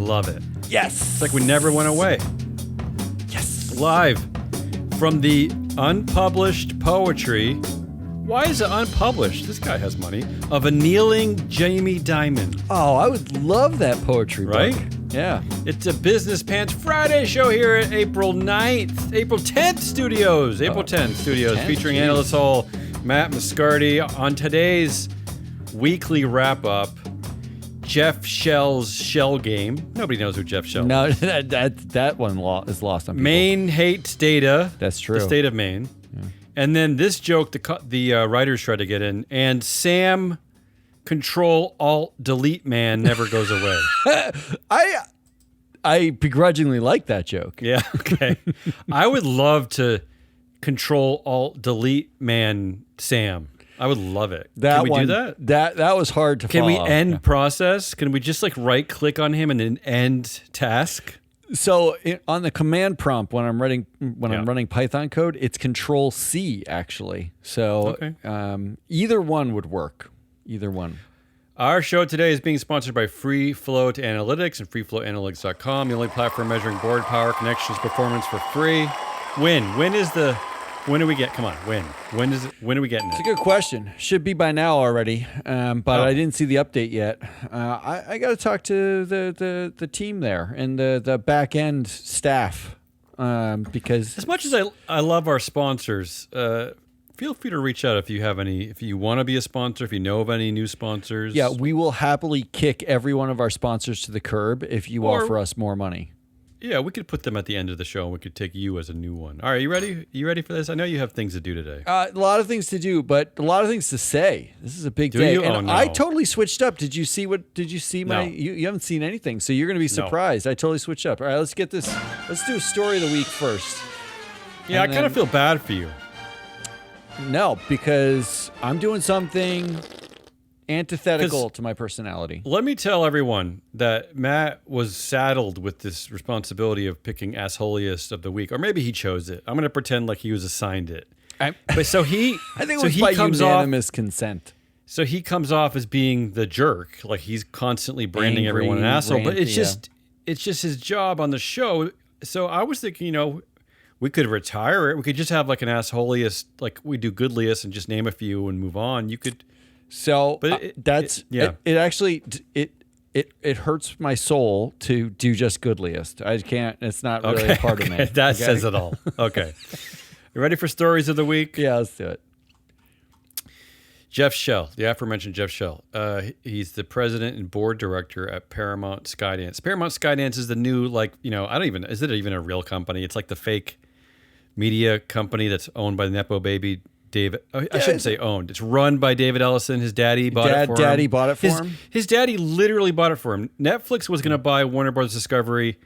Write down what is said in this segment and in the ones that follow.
love it. Yes. It's like we never went away. Yes. Live from the unpublished poetry. Why is it unpublished? This guy has money. Of a kneeling Jamie Dimon. Oh, I would love that poetry book. Right? Yeah. It's a Business Pants Friday show here at April 10th Studios. April 10th Studios 10th, featuring geez. Analyst Hall, Matt Moscardi. On today's weekly wrap-up, Jeff Shell's Shell Game. Nobody knows who Jeff Shell is. No, that one is lost on people. Maine hates data. That's true. The state of Maine. Yeah. And then this joke the writers tried to get in. And Sam Control-Alt-Delete Man never goes away. I begrudgingly like that joke. Yeah, okay. I would love to Control-Alt-Delete Man Sam. I would love it. Can we do that? That was hard to Can follow. we end process? Can we just like right click on him and then end task? So on the command prompt when I'm running Python code, it's Control C actually. So either one would work. Either one. Our show today is being sponsored by Free Float Analytics and freeflowanalytics.com, the only platform measuring board power, connections, performance for free. When do we get? Come on, when? When are we getting it? It's a good question. Should be by now already, but I didn't see the update yet. I got to talk to the team there and the back end staff because as much as I love our sponsors, feel free to reach out if you have any. If you want to be a sponsor, if you know of any new sponsors. Yeah, we will happily kick every one of our sponsors to the curb if you offer us more money. Yeah, we could put them at the end of the show, and we could take you as a new one. All right, you ready? You ready for this? I know you have things to do today. A lot of things to do, but a lot of things to say. This is a big day. You? And Oh, no. I totally switched up. Did you see my? No. You haven't seen anything, so you're going to be surprised. I totally switched up. All right, let's get this. Let's do a story of the week first. Yeah, I kind of feel bad for you. No, because I'm doing something antithetical to my personality. Let me tell everyone that Matt was saddled with this responsibility of picking assholiest of the week, or maybe he chose it. I'm going to pretend like he was assigned it. But so he, I think it so was he by comes unanimous consent. So he comes off as being the jerk, like he's constantly branding Angry, everyone an asshole. But it's ranty, it's just his job on the show. So I was thinking, we could retire it. We could just have like an assholiest, like we do goodliest, and just name a few and move on. You could. So it actually hurts my soul to do just goodliest. I can't. It's not really a part of me. That says it all. Okay, you ready for stories of the week? Yeah, let's do it. Jeff Shell, the aforementioned Jeff Shell. He's the president and board director at Paramount Skydance. Paramount Skydance is the new, is it even a real company? It's like the fake media company that's owned by the Nepo baby David. I shouldn't say owned. It's run by David Ellison. His daddy bought it for him. Daddy bought it for him? His daddy literally bought it for him. Netflix was going to buy Warner Bros. Discovery,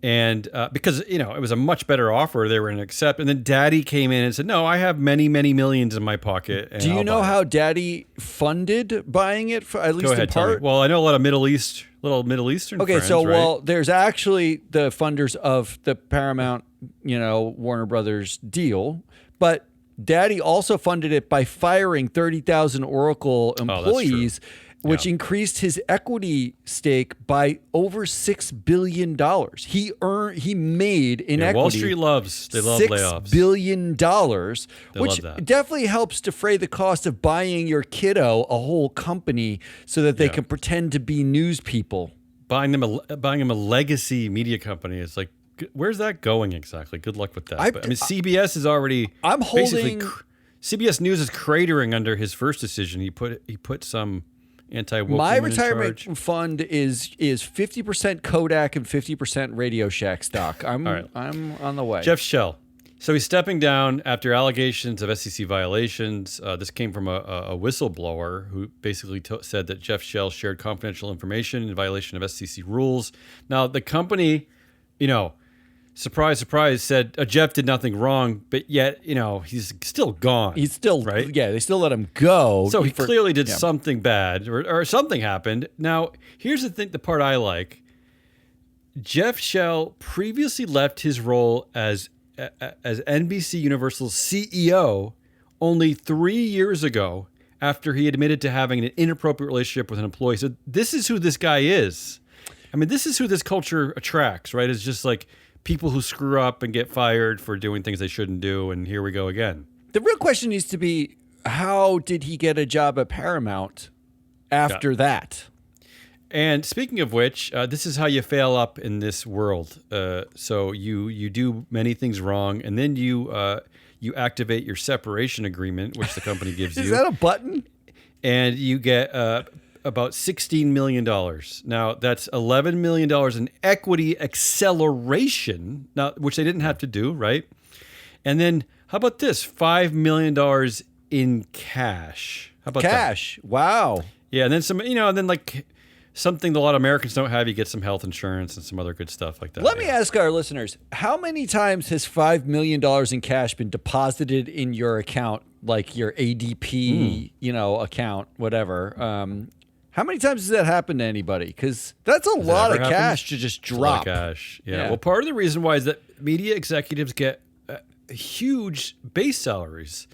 and because it was a much better offer, they were going to accept. And then Daddy came in and said, "No, I have many, many millions in my pocket." And Do you know how Daddy funded buying it? At least Go ahead, in part. Well, I know a lot of Middle Eastern. Okay, friends, so right? there's actually the funders of the Paramount, Warner Brothers deal, but Daddy also funded it by firing 30,000 Oracle employees, which increased his equity stake by over $6 billion. He made in equity. Wall Street love layoffs. $6 billion, which love that. definitely helps defray the cost of buying your kiddo a whole company so that they can pretend to be news people. Buying him a legacy media company is like, where's that going exactly? Good luck with that. CBS is already. CBS News is cratering under his first decision. He put some anti-woke. My retirement fund is 50% Kodak and 50% Radio Shack stock. I'm on the way. Jeff Shell. So he's stepping down after allegations of SEC violations. This came from a whistleblower who basically said that Jeff Shell shared confidential information in violation of SEC rules. Now the company, surprise, surprise, said Jeff did nothing wrong, but yet, he's still gone. He's still, right? Yeah, they still let him go. So he clearly did something bad or something happened. Now, here's the part I like. Jeff Shell previously left his role as NBCUniversal CEO only 3 years ago after he admitted to having an inappropriate relationship with an employee. So this is who this guy is. I mean, this is who this culture attracts, right? It's just like people who screw up and get fired for doing things they shouldn't do, and here we go again. The real question needs to be, how did he get a job at Paramount after that? And speaking of which, this is how you fail up in this world. So you do many things wrong, and then you activate your separation agreement, which the company gives you. Is that a button? And you get about $16 million. Now, that's $11 million in equity acceleration, now, which they didn't have to do, right? And then, how about this? $5 million in cash. How about cash? That? Wow. Yeah, and then some, and then like something a lot of Americans don't have, you get some health insurance and some other good stuff like that. Let me ask our listeners, how many times has $5 million in cash been deposited in your account, like your ADP, account, whatever? How many times has that happened to anybody? Because that's a lot of cash to just drop. A lot of cash. Yeah. Well, part of the reason why is that media executives get huge base salaries.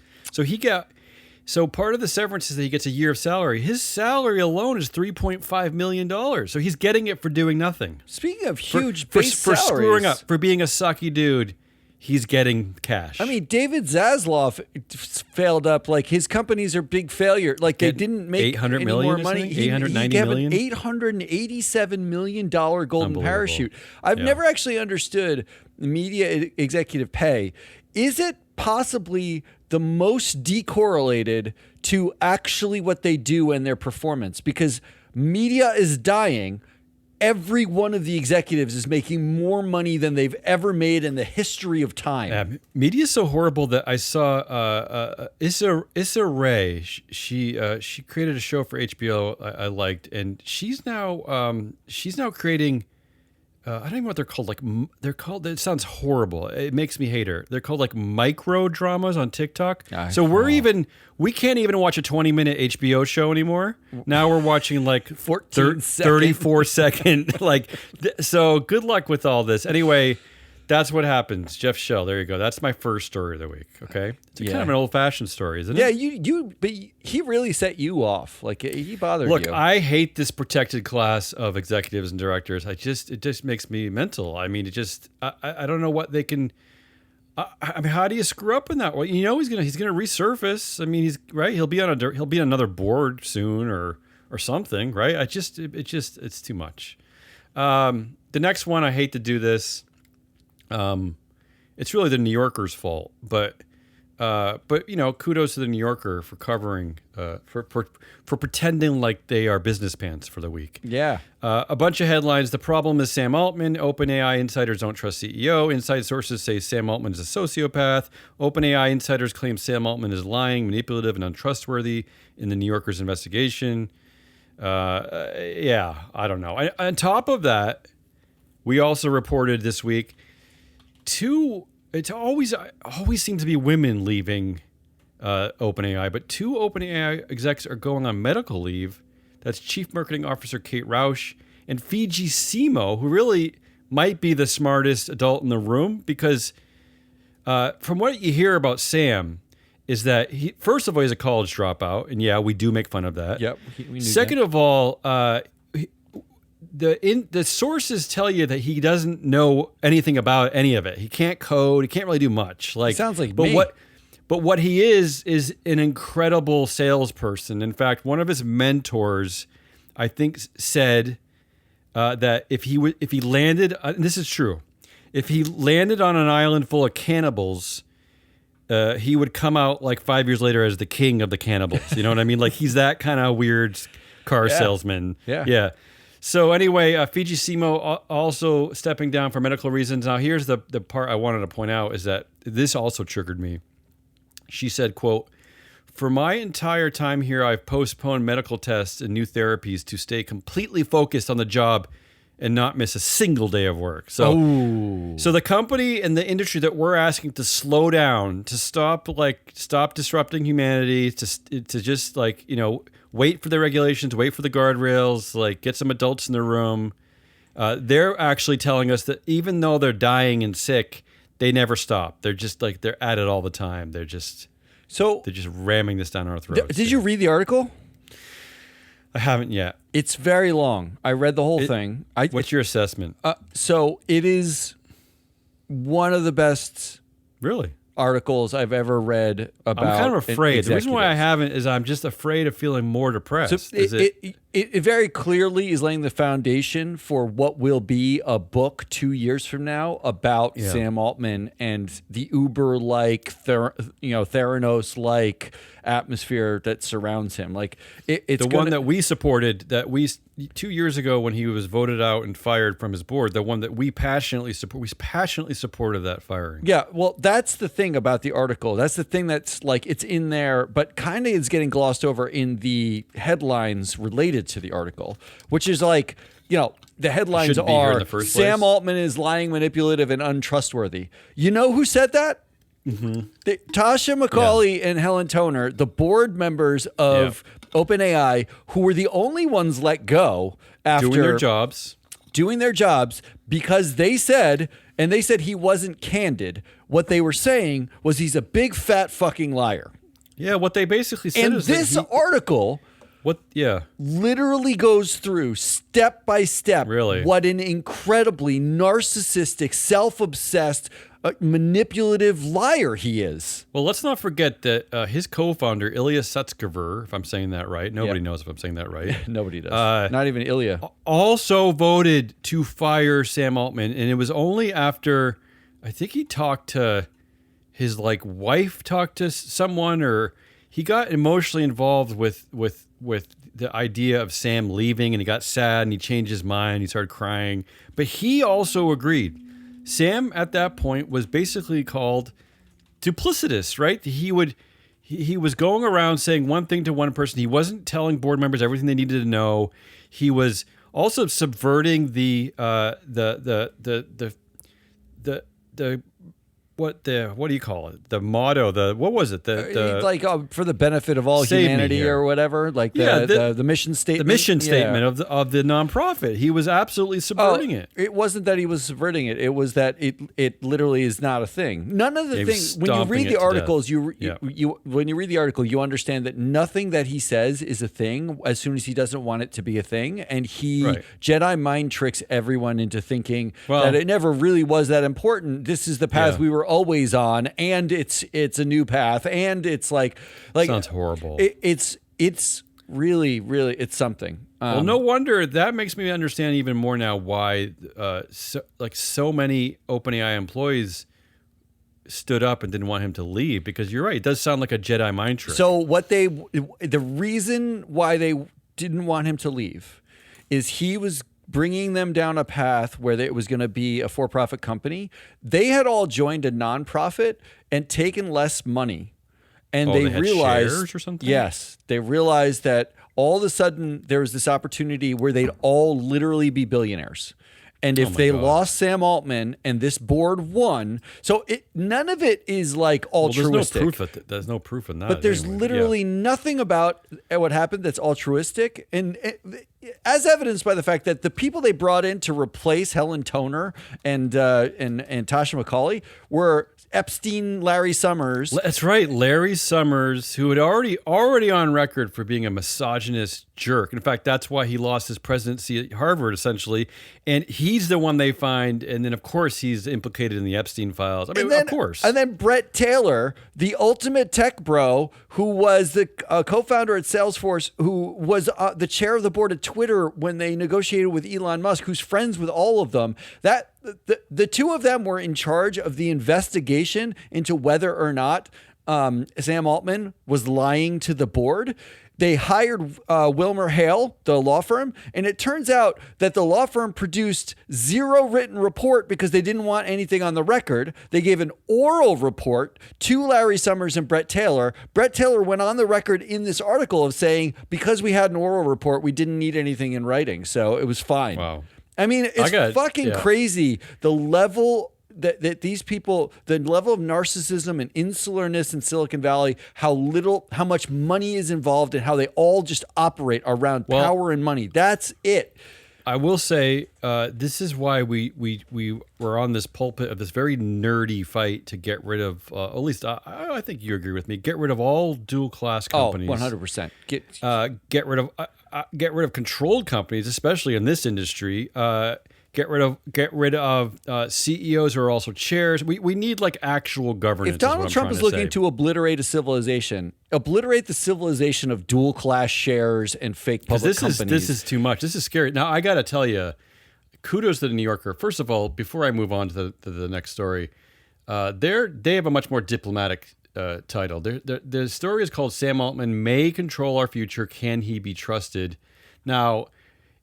So part of the severance is that he gets a year of salary. His salary alone is $3.5 million. So he's getting it for doing nothing. Speaking of huge base salaries. For screwing up, for being a sucky dude, he's getting cash. I mean, David Zaslav failed up. Like, his companies are big failure. Like, they didn't make any more money. $890 million? He gave an $887 million golden parachute. I've never actually understood media executive pay. Is it possibly the most decorrelated to actually what they do and their performance? Because media is dying. Every one of the executives is making more money than they've ever made in the history of time. Media is so horrible that I saw Issa Rae. She created a show for HBO I liked, and she's now creating. I don't even know what they're called. Like, they're called. It sounds horrible. It makes me hate her. They're called like micro dramas on TikTok. So we can't even watch a 20-minute HBO show anymore. Now we're watching like 34 second. So good luck with all this. Anyway, that's what happens. Jeff Shell. There you go. That's my first story of the week. Okay, it's kind of an old-fashioned story, isn't it? Yeah, but he really set you off. Like, he bothered you. Look, I hate this protected class of executives and directors. It just makes me mental. I mean, I don't know what they can. I mean, how do you screw up in that way? He's gonna resurface. I mean, he'll be on another board soon or something, right? It's too much. The next one, I hate to do this. It's really the New Yorker's fault, but kudos to the New Yorker for covering, for pretending like they are business pants for the week. Yeah. A bunch of headlines. The problem is Sam Altman. OpenAI insiders don't trust CEO. Inside sources say Sam Altman is a sociopath. OpenAI insiders claim Sam Altman is lying, manipulative, and untrustworthy in the New Yorker's investigation. I don't know. On top of that, we also reported this week it always seems to be women leaving OpenAI, but two OpenAI execs are going on medical leave. That's Chief Marketing Officer Kate Rausch and Fiji Simo, who really might be the smartest adult in the room, because from what you hear about Sam is that first of all, he's a college dropout, and we do make fun of that. Yep. We knew Second that. of all, the sources tell you that he doesn't know anything about any of it. He can't code. He can't really do much. Sounds like me. But what he is an incredible salesperson. In fact, one of his mentors, I think, said that if he landed, and this is true, if he landed on an island full of cannibals, he would come out like 5 years later as the king of the cannibals. You know what I mean? Like, he's that kind of weird car salesman. Yeah. So anyway, Fiji Simo also stepping down for medical reasons. Now, here's the part I wanted to point out, is that this also triggered me. She said, quote, "For my entire time here, I've postponed medical tests and new therapies to stay completely focused on the job and not miss a single day of work." So the company and the industry that we're asking to slow down, to stop disrupting humanity, to just wait for the regulations, wait for the guardrails, get some adults in the room. They're actually telling us that even though they're dying and sick, they never stop. They're just they're at it all the time. They're just ramming this down our throats. Did you read the article? I haven't yet. It's very long. I read the whole thing. What's your assessment? So it is one of the best Really? articles I've ever read about. I'm kind of afraid. The reason why I haven't is I'm just afraid of feeling more depressed. So it very clearly is laying the foundation for what will be a book 2 years from now about Sam Altman and the Uber-like, Theranos-like atmosphere that surrounds him. Like it's the one that we supported, 2 years ago when he was voted out and fired from his board, the one that we passionately support. We passionately supported that firing. Yeah, well, that's the thing about the article. That's the thing that's like it's in there, but kind of is getting glossed over in the headlines related to the article, which is like, the headlines are Sam Altman is lying, manipulative, and untrustworthy. You know who said that? Mm-hmm. Tasha McCauley and Helen Toner, the board members of OpenAI, who were the only ones let go after doing their jobs because they said he wasn't candid. What they were saying was he's a big fat fucking liar. Yeah, what they basically said is this article literally goes through step by step what an incredibly narcissistic, self-obsessed, manipulative liar he is. Well, let's not forget that his co-founder, Ilya Sutskever, if I'm saying that right, nobody knows if I'm saying that right. Nobody does. Not even Ilya. Also voted to fire Sam Altman, and it was only after, I think he talked to his wife, talked to someone, or he got emotionally involved with the idea of Sam leaving, and he got sad and he changed his mind. He started crying, but he also agreed. Sam at that point was basically called duplicitous, right? He was going around saying one thing to one person. He wasn't telling board members everything they needed to know. He was also subverting the what do you call it? The motto, what was it? For the benefit of all humanity or whatever, the mission statement. The mission statement of the nonprofit. He was absolutely subverting it. It wasn't that he was subverting it. It was that it literally is not a thing. None of the things when you read the articles, when you read the article, you understand that nothing that he says is a thing as soon as he doesn't want it to be a thing, and he Jedi mind tricks everyone into thinking that it never really was that important. This is the path we were always on, and it's a new path, and it's like sounds horrible. It's really it's something. Well, no wonder. That makes me understand even more now why so many OpenAI employees stood up and didn't want him to leave, because you're right, it does sound like a Jedi mind trick. So the reason why they didn't want him to leave is he was bringing them down a path where it was going to be a for-profit company. They had all joined a nonprofit and taken less money. And they realized, shares or something? Yes, they realized that all of a sudden there was this opportunity where they'd all literally be billionaires. And if they lost Sam Altman and this board won, so none of it is altruistic. There's no proof in that. But there's literally nothing about what happened that's altruistic. And as evidenced by the fact that the people they brought in to replace Helen Toner and Tasha McCauley were Epstein, Larry Summers. That's right, Larry Summers, who had already on record for being a misogynist jerk. In fact, that's why he lost his presidency at Harvard, essentially. And he's the one they find, and then of course he's implicated in the Epstein files. Of course. And then Brett Taylor, the ultimate tech bro, who was the co-founder at Salesforce, who was the chair of the board at Twitter when they negotiated with Elon Musk, who's friends with all of them. The two of them were in charge of the investigation into whether or not Sam Altman was lying to the board. They hired Wilmer Hale, the law firm, and it turns out that the law firm produced zero written report because they didn't want anything on the record. They gave an oral report to Larry Summers and Brett Taylor. Brett Taylor went on the record in this article of saying, because we had an oral report, we didn't need anything in writing, so it was fine. Wow. I mean, it's fucking crazy, the level that these people, the level of narcissism and insularness in Silicon Valley, how much money is involved, and how they all just operate around power and money. That's it. I will say this is why we were on this pulpit of this very nerdy fight to get rid of, at least I think you agree with me, get rid of all dual class companies. Oh, 100%. Get rid of. get rid of controlled companies, especially in this industry. Get rid of CEOs who are also chairs. We need like actual governance. If Donald Trump is looking to obliterate a civilization, obliterate the civilization of dual class shares and fake public companies. This is too much. This is scary. Now I got to tell you, kudos to the New Yorker. First of all, before I move on to the next story, they have a much more diplomatic title. The story is called "Sam Altman May Control Our Future. Can He Be Trusted?" Now,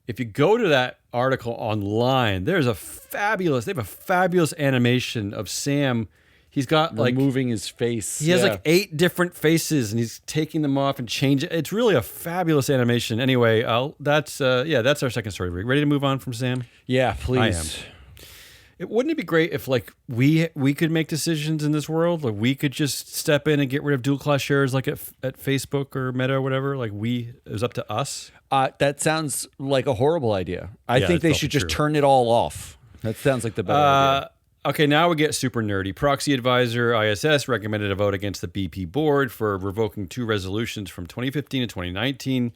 if you go to that article online, they have a fabulous animation of Sam. He's got like removing his face. He has like 8 different faces, and he's taking them off and changing. It's really a fabulous animation. Anyway, that's our second story. Ready to move on from Sam? Yeah, please. I am. Wouldn't it be great if like we could make decisions in this world? Like we could just step in and get rid of dual class shares, like at Facebook or Meta or whatever. Like it was up to us. That sounds like a horrible idea. I think they should just turn it all off. That sounds like the better idea. Okay, now we get super nerdy. Proxy advisor ISS recommended a vote against the BP board for revoking 2 resolutions from 2015 and 2019,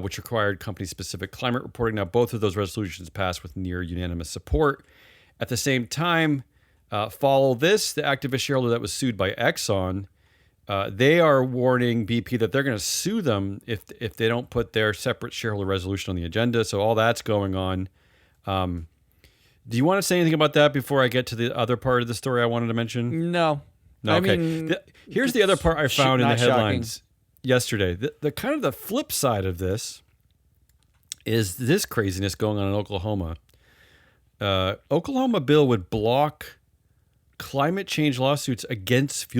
which required company-specific climate reporting. Now, both of those resolutions passed with near unanimous support. At the same time, follow this, the activist shareholder that was sued by Exxon, they are warning BP that they're going to sue them if they don't put their separate shareholder resolution on the agenda. So all that's going on. Do you want to say anything about that before I get to the other part of the story I wanted to mention? No. Okay. I mean, here's the other part I found in the headlines yesterday. The kind of the flip side of this is this craziness going on in Oklahoma. Oklahoma bill would block climate change lawsuits against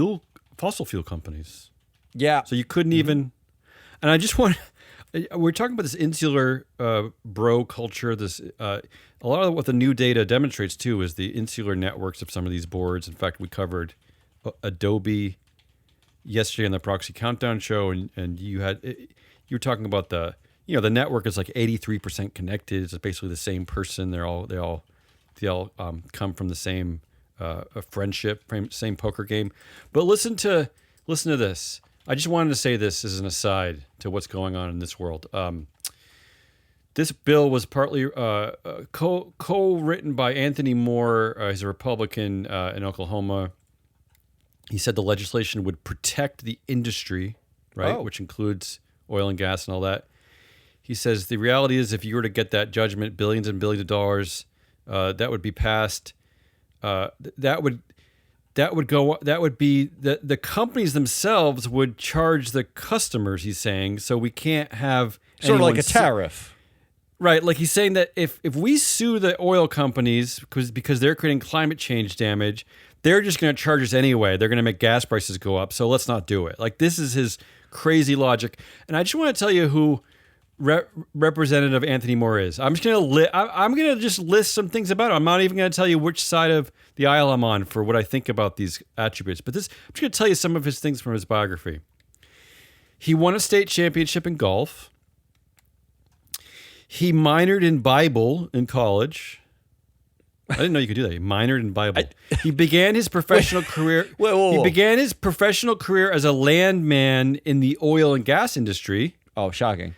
fossil fuel companies. Yeah. So you couldn't even, and I just want, we're talking about this insular bro culture. This a lot of what the new data demonstrates too is the insular networks of some of these boards. In fact, we covered Adobe yesterday on the Proxy Countdown show, and you were talking about the network is like 83% connected. It's basically the same person. They all come from the same friendship, same poker game. But listen to this. I just wanted to say this as an aside to what's going on in this world. This bill was partly co-written by Anthony Moore. He's a Republican in Oklahoma. He said the legislation would protect the industry, right, which includes oil and gas and all that. He says the reality is if you were to get that judgment, billions and billions of dollars, that would be passed. That would be the companies themselves would charge the customers, he's saying. So we can't have sort of like a tariff. Right. Like he's saying that if we sue the oil companies because they're creating climate change damage, they're just going to charge us anyway. They're going to make gas prices go up. So let's not do it. Like this is his crazy logic. And I just want to tell you who Representative Anthony Moore is. I'm just going to just list some things about him. I'm not even going to tell you which side of the aisle I'm on for what I think about these attributes. But I'm just going to tell you some of his things from his biography. He won a state championship in golf. He minored in Bible in college. I didn't know you could do that. He minored in Bible. He began his professional career. Whoa. He began his professional career as a landman in the oil and gas industry. Oh, shocking.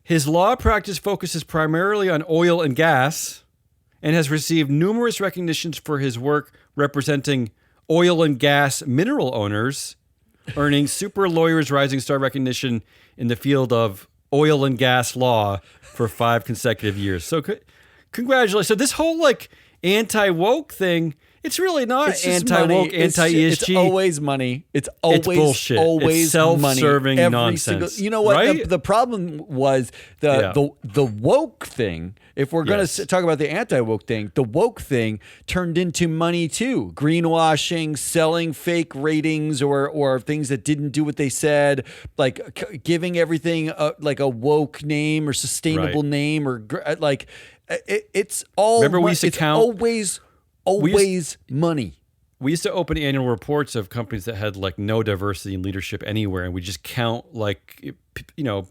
His law practice focuses primarily on oil and gas and has received numerous recognitions for his work representing oil and gas mineral owners, earning Super Lawyers Rising Star recognition in the field of oil and gas law for 5 consecutive years. So congratulations. So this whole like anti-woke thing, it's really not anti-woke, anti-ESG. It's always money. It's bullshit. Always it's self-serving money. nonsense. You know what? Right? The problem was the woke thing. If we're going to talk about the anti-woke thing, the woke thing turned into money too. Greenwashing, selling fake ratings or things that didn't do what they said, like giving everything like a woke name or sustainable name or like it's all. Remember we used to count always money. We used to open annual reports of companies that had like no diversity in leadership anywhere, and we just count like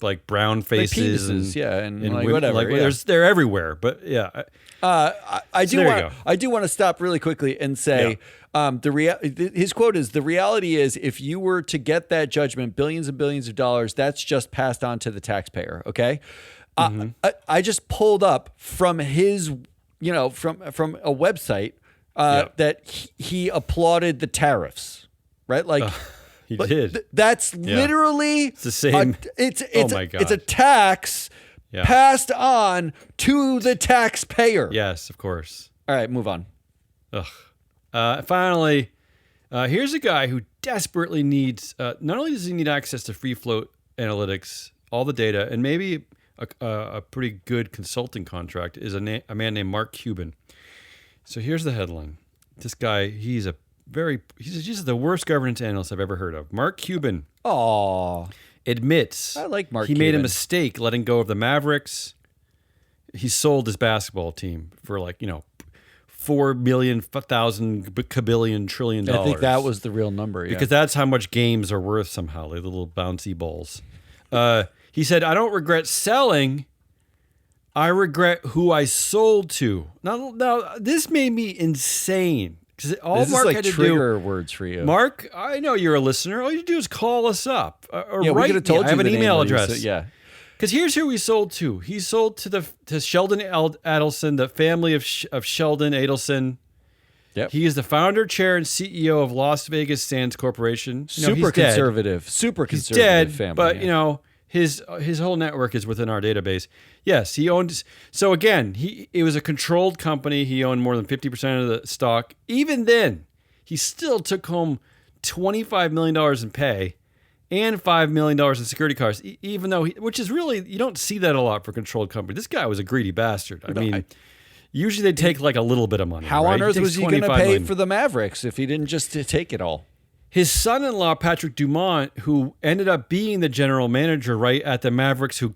like brown faces and like women, whatever. Like, they're everywhere, but yeah. I do want to stop really quickly and say His quote is, "The reality is, if you were to get that judgment, billions and billions of dollars, that's just passed on to the taxpayer." Okay. I just pulled up from his, from a website that he applauded the tariffs, right? Like he did. That's literally it's the same. Oh my God. It's a tax passed on to the taxpayer. Yes, of course. All right, move on. Finally, here's a guy who desperately needs, not only does he need access to free float analytics, all the data, and maybe a pretty good consulting contract, is a man named Mark Cuban. So here's the headline. This guy, he's just the worst governance analyst I've ever heard of. Mark Cuban admits I like Mark he Cuban. made a mistake letting go of the Mavericks. He sold his basketball team for 4 million, 1,000 kabillion trillion dollars. I think that was the real number, because that's how much games are worth somehow, like the little bouncy balls. He said, "I don't regret selling. I regret who I sold to." Now this made me insane because all this Mark is like had to trigger words for you. Mark, I know you're a listener. All you do is call us up or we write could have told me. I you have an the email name address. yeah. Because here's who he sold to. He sold to Sheldon Adelson, the family of Sheldon Adelson. Yep. He is the founder, chair, and CEO of Las Vegas Sands Corporation. Super conservative family. But his whole network is within our database. Yes, he owned. So again, it was a controlled company. He owned more than 50% of the stock. Even then, he still took home $25 million in pay and $5 million in security costs, even though which is really, you don't see that a lot for a controlled company. This guy was a greedy bastard. I mean, usually they take like a little bit of money. How right? on earth was he going to pay million. for the Mavericks if he didn't just take it all? His son-in-law, Patrick Dumont, who ended up being the general manager right at the Mavericks, who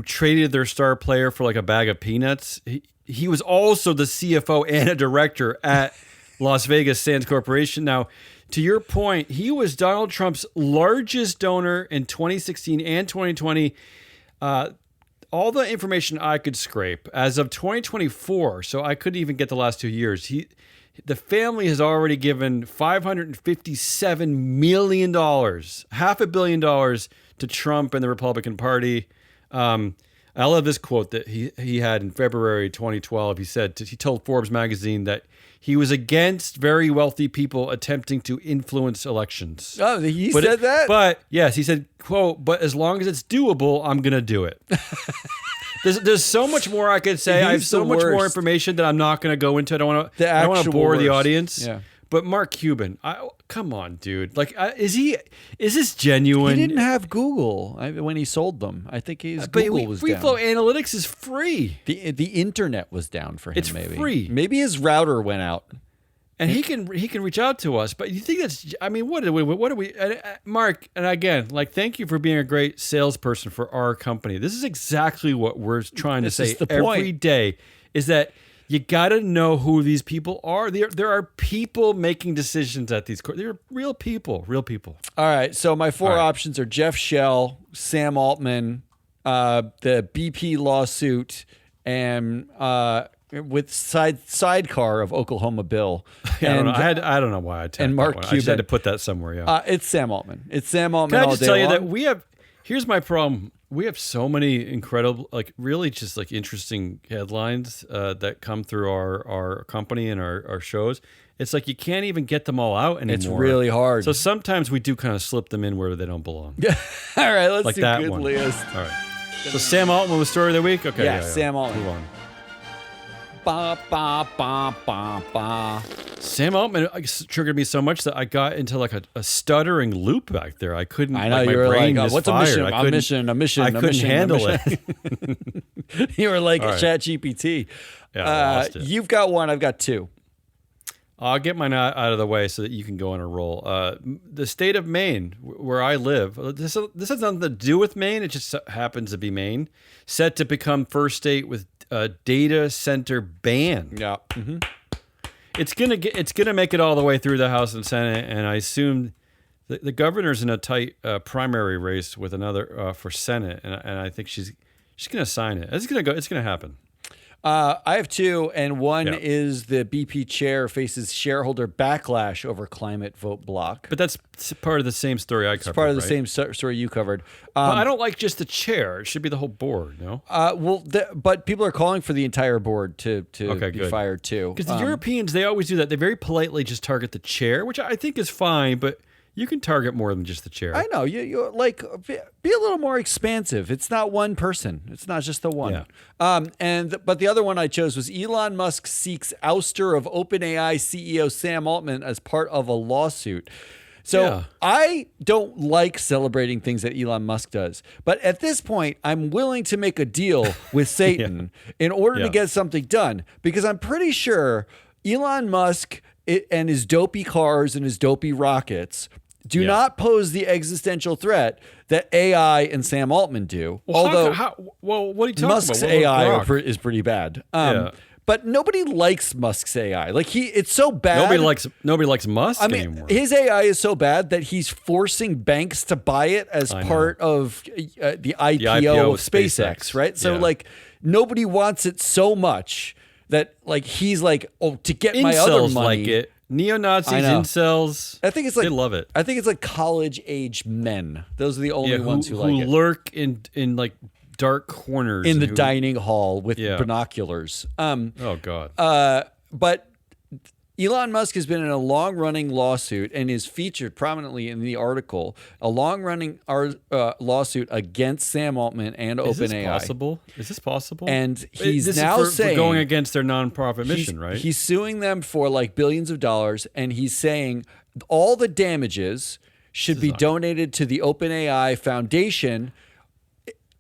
traded their star player for like a bag of peanuts. He was also the CFO and a director at Las Vegas Sands Corporation. Now, to your point, he was Donald Trump's largest donor in 2016 and 2020. All the information I could scrape as of 2024, so I couldn't even get the last 2 years. The family has already given $557 million, $500 million to Trump and the Republican Party. I love this quote that he had in February 2012. He told Forbes magazine that he was against very wealthy people attempting to influence elections. Oh, he said that? But yes, he said, quote, "But as long as it's doable, I'm going to do it." There's so much more I could say. I have so much more information that I'm not going to go into. I don't want to bore the audience. Yeah. But Mark Cuban, come on, dude. Like, is this genuine? He didn't have Google when he sold them. I think Google was down. Free flow analytics is free. The internet was down for him. It's maybe free. Maybe his router went out. And he can reach out to us. But you think that's? I mean, what do we? Mark, and again, like, thank you for being a great salesperson for our company. This is exactly what we're trying to say every day. Is that you got to know who these people are. There are people making decisions at these courts. They're real people. All right. So my four options are Jeff Shell, Sam Altman, the BP lawsuit, and with sidecar of Oklahoma Bill. I don't know why I tapped and Mark that one. Cuban. I just had to put that somewhere. Yeah. It's Sam Altman. It's Sam Altman. Can I all just day tell you long. that we have? Here's my problem. We have so many incredible, like really just like interesting headlines that come through our company and our shows. It's like you can't even get them all out anymore. It's really hard. So sometimes we do kind of slip them in where they don't belong. All right, let's like do that good one. list. All right. So Sam Altman was story of the week? Okay. Yeah, Sam Altman. Move on. Ba, ba, ba, ba, ba. Sam Altman triggered me so much that I got into like a stuttering loop back there. I couldn't. I know, like, my you were brain like, what's a misfired. mission? A mission. I couldn't handle it. You were like right. ChatGPT. Yeah, I lost it. You've got one. I've got two. I'll get mine out of the way so that you can go on a roll. The state of Maine, where I live, this has nothing to do with Maine. It just happens to be Maine. Set to become first state with a data center ban. Yeah. Mm-hmm. It's gonna make it all the way through the House and Senate, and I assume the governor's in a tight primary race with another for Senate, and I think she's gonna sign it. It's gonna happen. I have two, and one is the BP chair faces shareholder backlash over climate vote block. But that's part of the same story I covered. It's part of the same story you covered. But I don't like just the chair. It should be the whole board, no? But people are calling for the entire board to be fired too. Because the Europeans, they always do that. They very politely just target the chair, which I think is fine, but you can target more than just the chair. I know. You like be a little more expansive. It's not one person. It's not just the one. Yeah. But the other one I chose was Elon Musk seeks ouster of OpenAI CEO Sam Altman as part of a lawsuit. So I don't like celebrating things that Elon Musk does. But at this point, I'm willing to make a deal with Satan in order to get something done, because I'm pretty sure Elon Musk and his dopey cars and his dopey rockets do not pose the existential threat that AI and Sam Altman do. Well, although, what are you talking Musk's about? AI is pretty bad. But nobody likes Musk's AI. Like it's so bad. Nobody likes Musk anymore. His AI is so bad that he's forcing banks to buy it as part of the IPO of SpaceX, right? So like nobody wants it so much that like he's like, oh, to get my other money. Like it. Neo-Nazis, incels. I think it's like they love it. I think it's like college-age men. Those are the only ones who like it. Who lurk in like dark corners in the dining hall with binoculars. Oh God. But Elon Musk has been in a long-running lawsuit and is featured prominently in the article. A long-running lawsuit against Sam Altman and OpenAI. Is this possible? And he's now saying, for going against their nonprofit mission, right? He's suing them for like billions of dollars, and he's saying all the damages should be donated to the OpenAI Foundation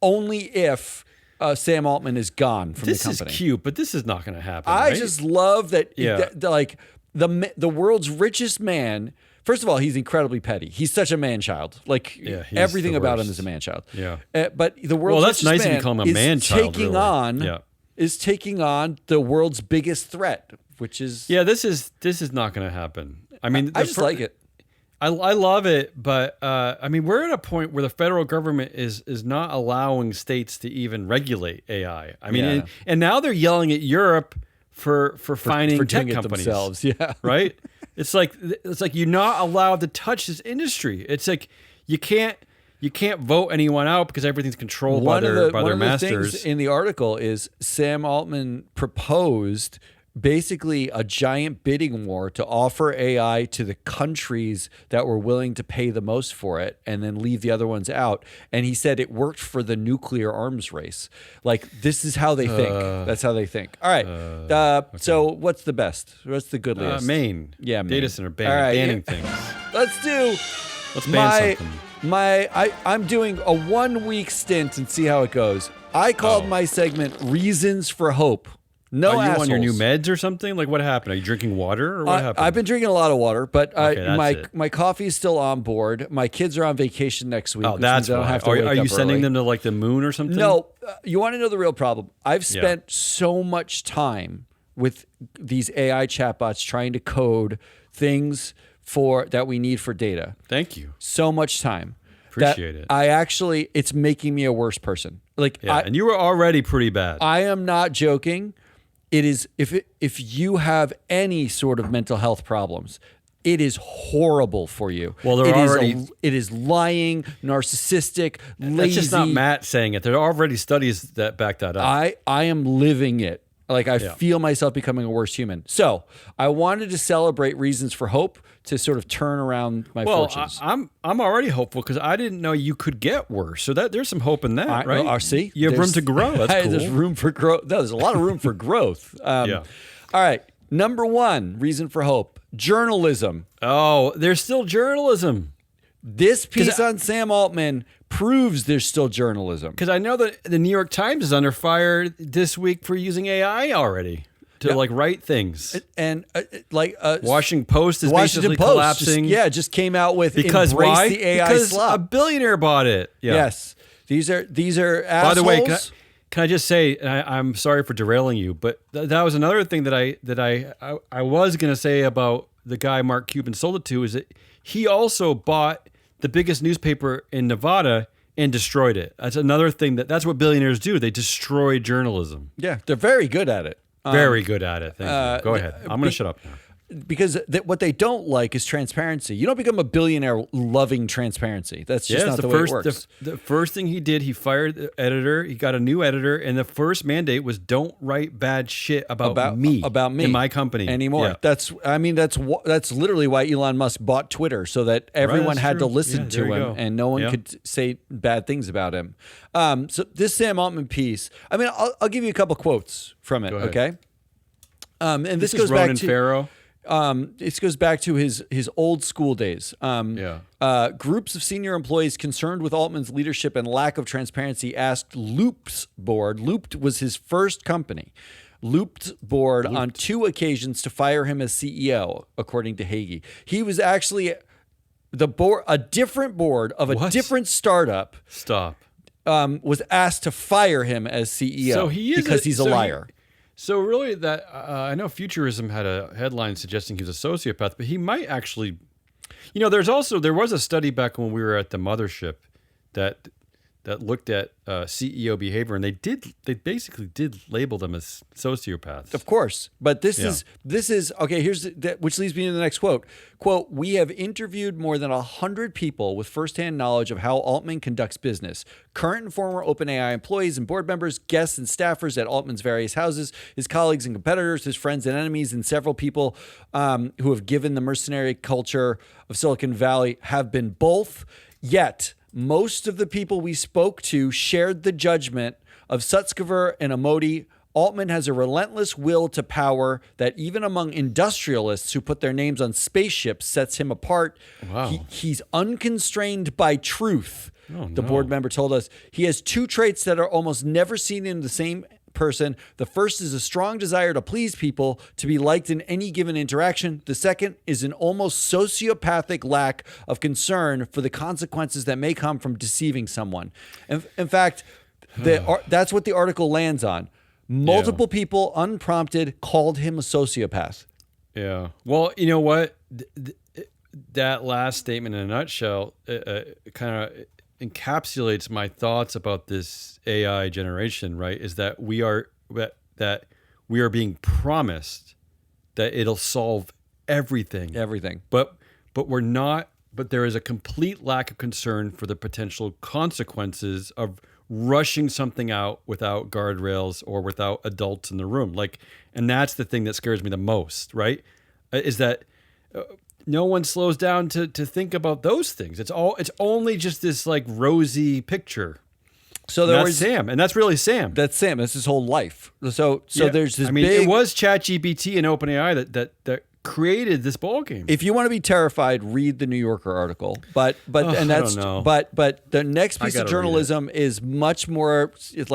only if Sam Altman is gone from the company. This is cute, but this is not going to happen. I just love that. Like the world's richest man. First of all, he's incredibly petty. He's such a man-child. Like everything about him is a man-child. Yeah. But the world's richest man if you call him a man-child. Is taking on the world's biggest threat, which is this is not going to happen. I mean, I just like it. I love it, but I mean, we're at a point where the federal government is not allowing states to even regulate AI. I mean, and now they're yelling at Europe for finding tech companies themselves. Yeah, right. It's like you're not allowed to touch this industry. It's like you can't vote anyone out because everything's controlled by their masters. One of the things in the article is Sam Altman proposed basically a giant bidding war to offer AI to the countries that were willing to pay the most for it and then leave the other ones out. And he said it worked for the nuclear arms race. Like, this is how they think. That's how they think. All right. Okay. So what's the best? What's the good list? Maine. Yeah, Maine. Data center banning things. Let's ban something. I'm doing a 1 week stint and see how it goes. I called my segment Reasons for Hope. No Are you assholes. on your new meds or something? Like, what happened? Are you drinking water or what happened? I've been drinking a lot of water, but my coffee is still on board. My kids are on vacation next week. Oh, that's why. Are you sending them to like the moon or something? No. You want to know the real problem? I've spent so much time with these AI chatbots trying to code things that we need for data. Thank you. So much time. Appreciate it. It's making me a worse person. And you were already pretty bad. I am not joking. It is if you have any sort of mental health problems, it is horrible for you. Well, it is lying, narcissistic, lazy. That's just not Matt saying it. There are already studies that back that up. I am living it. Like I feel myself becoming a worse human. So I wanted to celebrate Reasons for Hope to sort of turn around my fortunes. I'm already hopeful because I didn't know you could get worse. So there's some hope in that, right? See, you have room to grow. That's cool. There's room for growth. No, there's a lot of room for growth. All right. Number one reason for hope: journalism. Oh, there's still journalism. This piece on Sam Altman proves there's still journalism. Because I know that the New York Times is under fire this week for using AI already to write things. And Washington Post is basically collapsing. Just came out with because embrace why? The AI because slop. A billionaire bought it. Yeah. Yes, these are assholes. By the way, can I just say, and I'm sorry for derailing you, but that was another thing that I was going to say about the guy Mark Cuban sold it to, is that he also bought the biggest newspaper in Nevada and destroyed it. That's another thing that's what billionaires do. They destroy journalism. Yeah, they're very good at it. Very good at it. Thank you. Go ahead. I'm going to shut up now. Because what they don't like is transparency. You don't become a billionaire loving transparency. That's just not the way it works. The first thing he did, he fired the editor. He got a new editor, and the first mandate was don't write bad shit about me in my company anymore. Yeah. That's literally why Elon Musk bought Twitter, so that everyone had to listen to him, and no one could say bad things about him. So this Sam Altman piece, I mean, I'll give you a couple quotes from it. Okay, and this goes back to Farrow. This goes back to his old school days. Groups of senior employees concerned with Altman's leadership and lack of transparency asked Loop's board. Looped was his first company. Looped board on 2 occasions to fire him as CEO, according to Hagee. He was actually a different board of a different startup. Was asked to fire him as CEO because he's a liar. So really, that I know Futurism had a headline suggesting he was a sociopath, but he might actually, there was a study back when we were at the mothership that looked at CEO behavior, and they basically did label them as sociopaths. Of course, but this is okay. Which leads me to the next quote. Quote: "We have interviewed more than 100 people with firsthand knowledge of how Altman conducts business. Current and former OpenAI employees and board members, guests and staffers at Altman's various houses, his colleagues and competitors, his friends and enemies, and several people who have given the mercenary culture of Silicon Valley have been both. Yet most of the people we spoke to shared the judgment of Sutskever and Amodi. Altman has a relentless will to power that even among industrialists who put their names on spaceships sets him apart. Wow. He's unconstrained by truth." The board member told us. "He has 2 traits that are almost never seen in the same person. The first is a strong desire to please people, to be liked in any given interaction. The second is an almost sociopathic lack of concern for the consequences that may come from deceiving someone." In fact, that's what the article lands on. Multiple people, unprompted, called him a sociopath. Yeah. Well, you know what? That last statement in a nutshell kind of encapsulates my thoughts about this AI generation, right? Is that we are being promised that it'll solve everything. But we're not, but there is a complete lack of concern for the potential consequences of rushing something out without guardrails or without adults in the room. And that's the thing that scares me the most, right? Is that no one slows down to think about those things. It's only just this rosy picture. So that's Sam, and that's really Sam. That's Sam. That's his whole life. So there's this. It was ChatGPT and OpenAI that created this ballgame. If you want to be terrified, read the New Yorker article. But the next piece of journalism is much more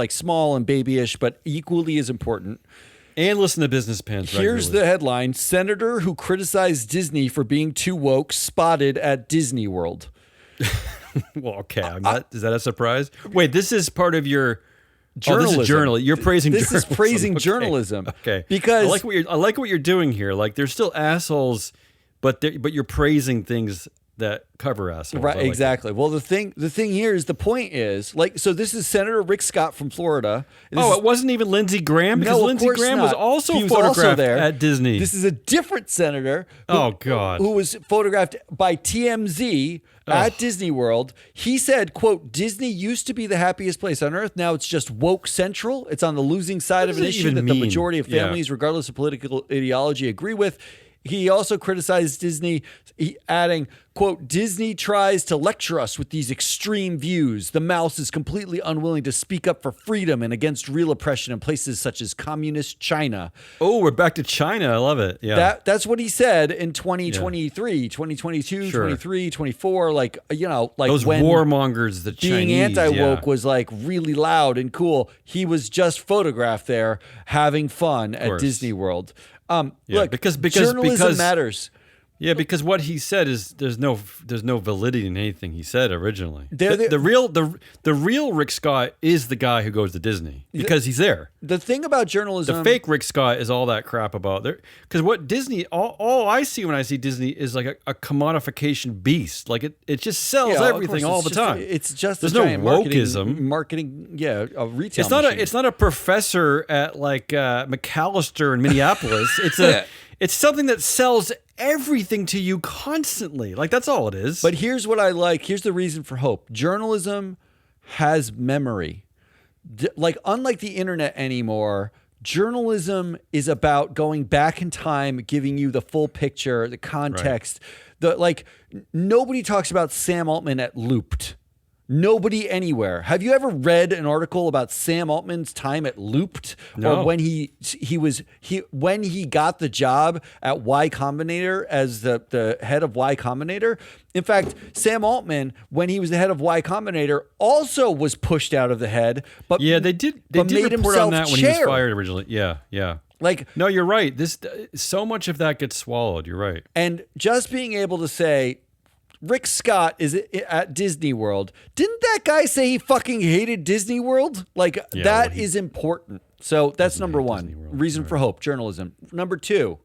small and babyish, but equally as important. And listen to Business Pens regularly. Here's the headline: Senator who criticized Disney for being too woke spotted at Disney World. Well, okay. Is that a surprise? Wait, this is part of your journalism. This is You're praising this journalism. This is praising journalism. Okay. Because I like what you're doing here. They're still assholes, but you're praising things that cover assholes. Right, exactly. Well, the thing here is, the point is, so this is Senator Rick Scott from Florida. It wasn't even Lindsey Graham, because Lindsey Graham was also photographed at Disney. This is a different senator who was photographed by TMZ at Disney World. He said, quote, "Disney used to be the happiest place on earth. Now it's just woke central. It's on the losing side of an issue that the majority of families, regardless of political ideology, agree with." He also criticized Disney, adding, quote, "Disney tries to lecture us with these extreme views. The mouse is completely unwilling to speak up for freedom and against real oppression in places such as communist China." Oh, we're back to China. I love it. Yeah. That's what he said in 2023, 2022, 23, 24. Those warmongers, the being Chinese. anti-woke was really loud and cool. He was just photographed there having fun at Disney World. Look, because journalism matters. Yeah, because what he said is there's no validity in anything he said originally. The real Rick Scott is the guy who goes to Disney because he's there. The thing about journalism, the fake Rick Scott is all that crap about there. Because what Disney, all I see when I see Disney is like a commodification beast. Like it just sells everything all the time. It's just there's no wokeism. Marketing, a retail. It's not a professor at like McAllister in Minneapolis. It's something that sells everything to you constantly. Like, that's all it is. But here's what I like. Here's the reason for hope. Journalism has memory. Like, unlike the internet anymore, journalism is about going back in time, giving you the full picture, the context. Right. Nobody talks about Sam Altman at Looped. Nobody anywhere. Have you ever read an article about Sam Altman's time at Looped? No. Or when when he got the job at Y Combinator as the head of Y Combinator? In fact, Sam Altman, when he was the head of Y Combinator, also was pushed out of the head. But yeah, they did report on that when he was fired originally. Yeah. No, you're right. So much of that gets swallowed. You're right. And just being able to say, Rick Scott is at Disney World. Didn't that guy say he fucking hated Disney World? That is important. So that's number one. Reason for hope, journalism. Number two,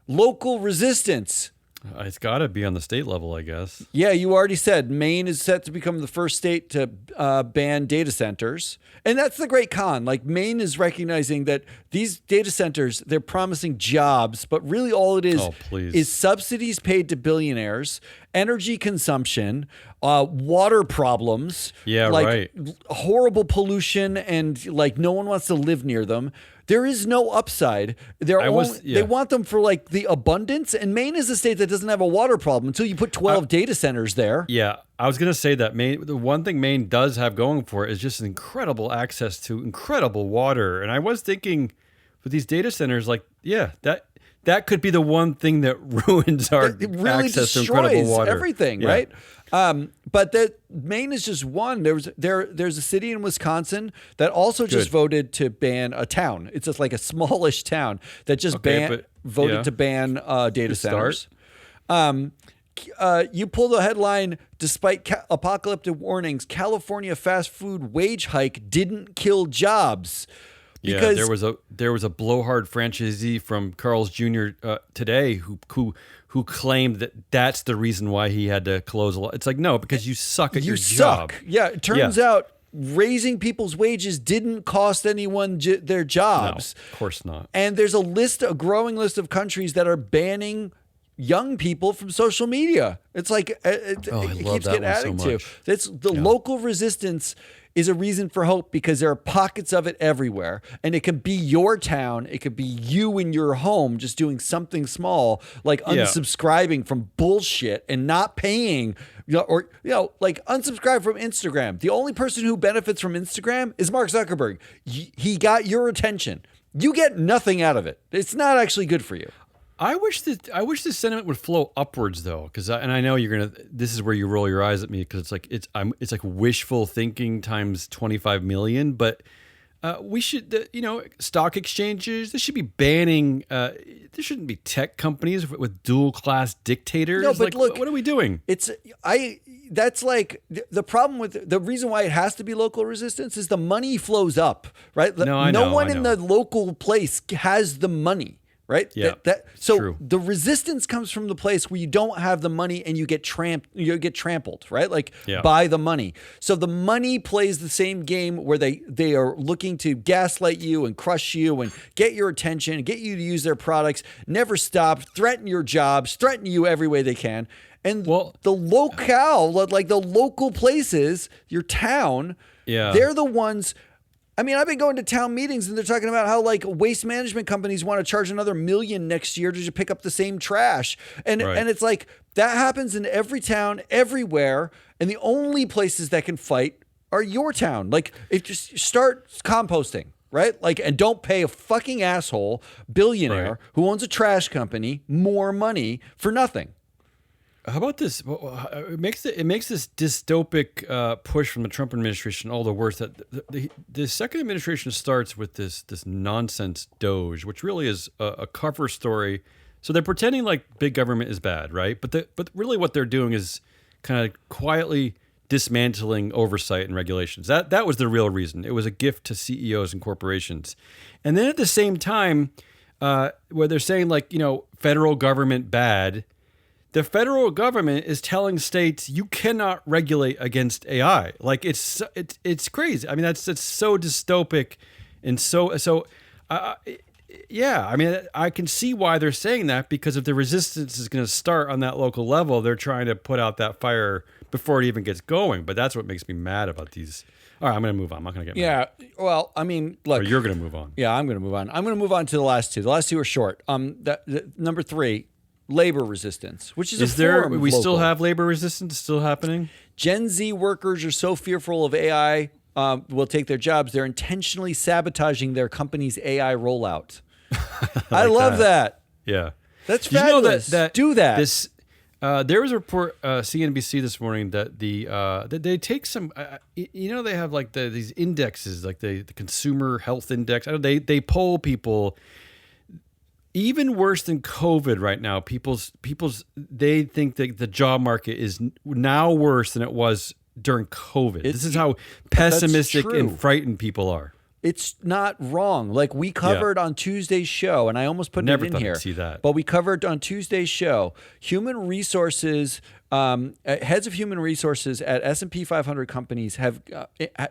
local resistance. It's got to be on the state level, I guess. Yeah, you already said Maine is set to become the first state to ban data centers. And that's the great con. Like, Maine is recognizing that these data centers, they're promising jobs, but really all it is subsidies paid to billionaires, energy consumption, water problems, horrible pollution, and no one wants to live near them. There is no upside. They want them for the abundance. And Maine is a state that doesn't have a water problem until you put 12 data centers there. Yeah, I was going to say that the one thing Maine does have going for it is just incredible access to incredible water. And I was thinking with these data centers, that could be the one thing that ruins our access to incredible water. Everything, right? But Maine is just one. There's a city in Wisconsin that also just voted to ban a town. It's just like a smallish town that just voted to ban data centers. You pull the headline, despite apocalyptic warnings, California fast food wage hike didn't kill jobs. Because there was a blowhard franchisee from Carl's Jr. Today who claimed that that's the reason why he had to close a lot. It's like, no, because you suck at your job. Yeah, it turns out raising people's wages didn't cost anyone their jobs. No, of course not. And there's a growing list of countries that are banning young people from social media. It's like it keeps getting added to. It's local resistance is a reason for hope because there are pockets of it everywhere. And it can be your town. It could be you in your home just doing something small, like unsubscribing from bullshit and not paying, unsubscribe from Instagram. The only person who benefits from Instagram is Mark Zuckerberg. He got your attention. You get nothing out of it. It's not actually good for you. I wish the sentiment would flow upwards though, because I know you're gonna. This is where you roll your eyes at me because it's like wishful thinking times 25 million. But we should, stock exchanges. They should be banning. There shouldn't be tech companies with dual class dictators. No, but look, what are we doing? That's like the problem with the reason why it has to be local resistance is the money flows up, right? No one in the local place has the money. Right? Yeah. So true. The resistance comes from the place where you don't have the money and you get trampled, right? By the money. So the money plays the same game where they are looking to gaslight you and crush you and get your attention, get you to use their products, never stop, threaten your jobs, threaten you every way they can. And the local places, your town, they're the ones. I mean, I've been going to town meetings and they're talking about how waste management companies want to charge another $1 million next year to just pick up the same trash. And it's like that happens in every town, everywhere. And the only places that can fight are your town. If just start composting, right? And don't pay a fucking asshole billionaire who owns a trash company more money for nothing. How about this? It makes this dystopic push from the Trump administration all the worse. That the second administration starts with this nonsense Doge, which really is a cover story So they're pretending like big government is bad, right? But really what they're doing is kind of quietly dismantling oversight and regulations. That was the real reason. It was a gift to CEOs and corporations. And then at the same time, where they're saying like, federal government bad, the federal government is telling states you cannot regulate against AI. Like it's crazy. I mean, that's so dystopic and yeah. I mean, I can see why they're saying that, because if the resistance is going to start on that local level, they're trying to put out that fire before it even gets going. But that's what makes me mad about these. All right, I'm going to move on. I'm not going to get mad. Yeah. Well, I mean, look. Or you're going to move on. Yeah, I'm going to move on. I'm going to move on to the last two. The last two are short. Number 3, labor resistance, which is a form of we local. Still have labor resistance still happening? Gen Z workers are so fearful of AI will take their jobs. They're intentionally sabotaging their company's AI rollout. I love that. Yeah. That's fabulous. Do that. There was a report, CNBC this morning, that that they take some, they have like these indexes, like the consumer health index. They poll people. Even worse than COVID right now, they think that the job market is now worse than it was during COVID. This is how pessimistic and frightened people are. It's not wrong. Like we covered on Tuesday's show, and I almost put it in here. I'd see that. But we covered on Tuesday's show, human resources, heads of human resources at S&P 500 companies have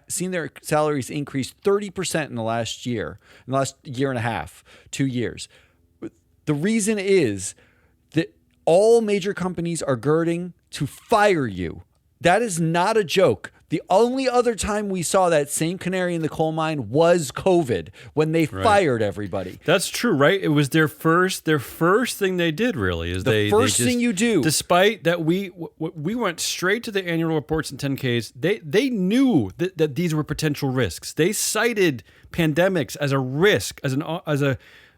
seen their salaries increase 30% in the last year and a half, 2 years. The reason is that all major companies are girding to fire you. That is not a joke. The only other time we saw that same canary in the coal mine was COVID, when they fired everybody. That's true, right? It was their first thing they did, really. Is the first thing you do. Despite that we went straight to the annual reports and 10Ks, they knew that these were potential risks. They cited pandemics as a risk, as a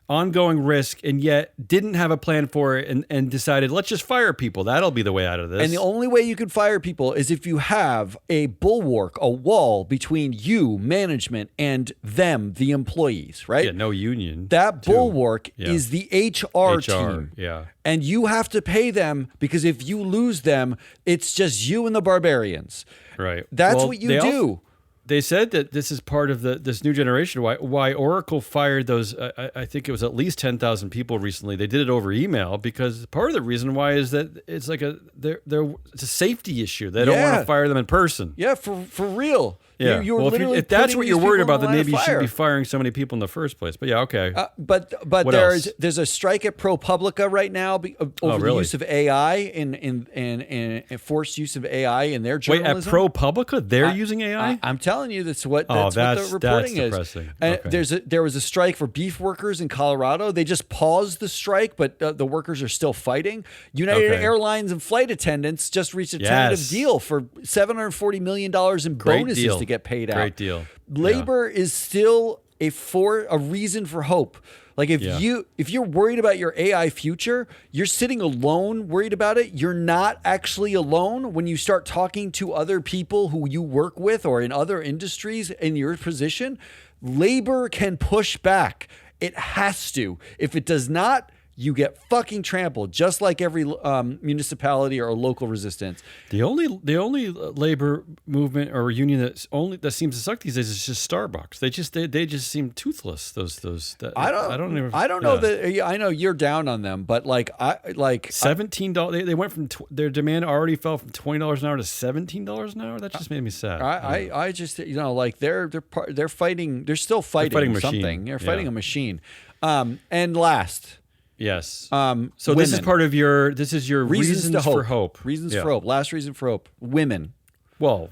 ongoing risk, and yet didn't have a plan for it and decided, let's just fire people. That'll be the way out of this. And the only way you can fire people is if you have a bulwark, a wall between you, management, and them, the employees, right? Yeah, no union. That bulwark is the HR team. Yeah. And you have to pay them, because if you lose them, it's just you and the barbarians. Right. That's what you do. They said that this is part of this new generation. Why Oracle fired those? I think it was at least 10,000 people recently. They did it over email, because part of the reason why is that it's like it's a safety issue. They don't want to fire them in person. Yeah, for real. Yeah. If that's what you're worried about, then maybe you shouldn't be firing so many people in the first place. But yeah, okay. But there's a strike at ProPublica right now over the use of AI and forced use of AI in their journalism. Wait, at ProPublica, they're using AI? I'm telling you, that's what the reporting is. Depressing. There was a strike for beef workers in Colorado. They just paused the strike, but the workers are still fighting. United Airlines and flight attendants just reached a tentative deal for $740 million in bonuses to get paid out. Great deal. Labor is still a reason for hope. Like if you're worried about your AI future, you're sitting alone worried about it. You're not actually alone when you start talking to other people who you work with or in other industries in your position. Labor can push back. It has to. If it does not, you get fucking trampled, just like every municipality or local resistance. The only labor movement or union that seems to suck these days is just Starbucks. They just seem toothless. I don't know that. I know you're down on them, but $17. They went from their demand already fell from $20 an hour to $17 an hour. That just made me sad. I just they're fighting. They're still fighting something. They're fighting a machine. And last. Yes. So this is part of your reasons for hope. Reasons for hope. Last reason for hope. Women. Well,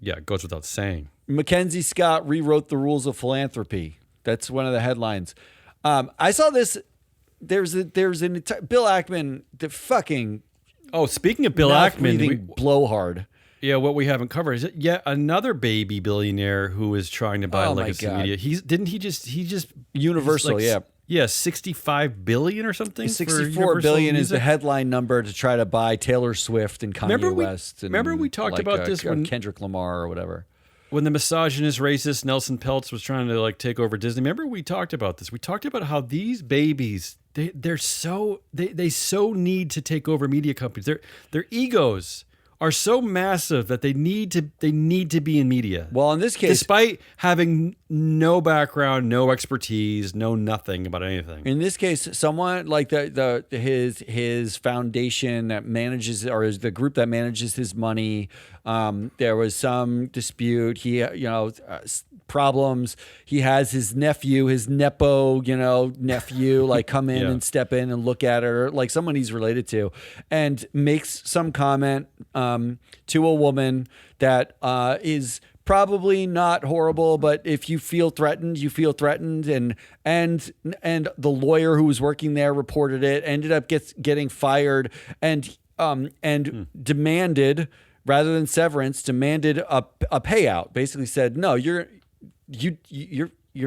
yeah, it goes without saying. Mackenzie Scott rewrote the rules of philanthropy. That's one of the headlines. I saw this. There's an Bill Ackman. The fucking. Oh, speaking of Bill Ackman, blowhard. Yeah, what we haven't covered is yet another baby billionaire who is trying to buy legacy media. He just Universal, Yeah, $65 billion or something. $64 billion is the headline number to try to buy Taylor Swift and Kanye West. Remember we talked about this when Kendrick Lamar or whatever. When the misogynist, racist Nelson Peltz was trying to take over Disney. Remember we talked about this. We talked about how these babies, they're so they so need to take over media companies. Their egos are so massive that they need to be in media. Well, in this case, despite having no background, no expertise, no nothing about anything. In this case, someone like his foundation that manages, or the group that manages his money, there was some dispute. He, problems. He has his nephew, his nepo, nephew, like come in and step in and look at it, or like someone he's related to, and makes some comment to a woman that is probably not horrible, but if you feel threatened, you feel threatened. And the lawyer who was working there reported it, ended up getting fired, and demanded, rather than severance, demanded a payout. Basically said, no, you're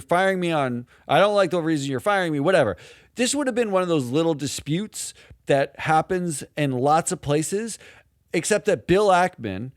firing me on, I don't like the reason you're firing me, whatever. This would have been one of those little disputes that happens in lots of places, except that Bill Ackman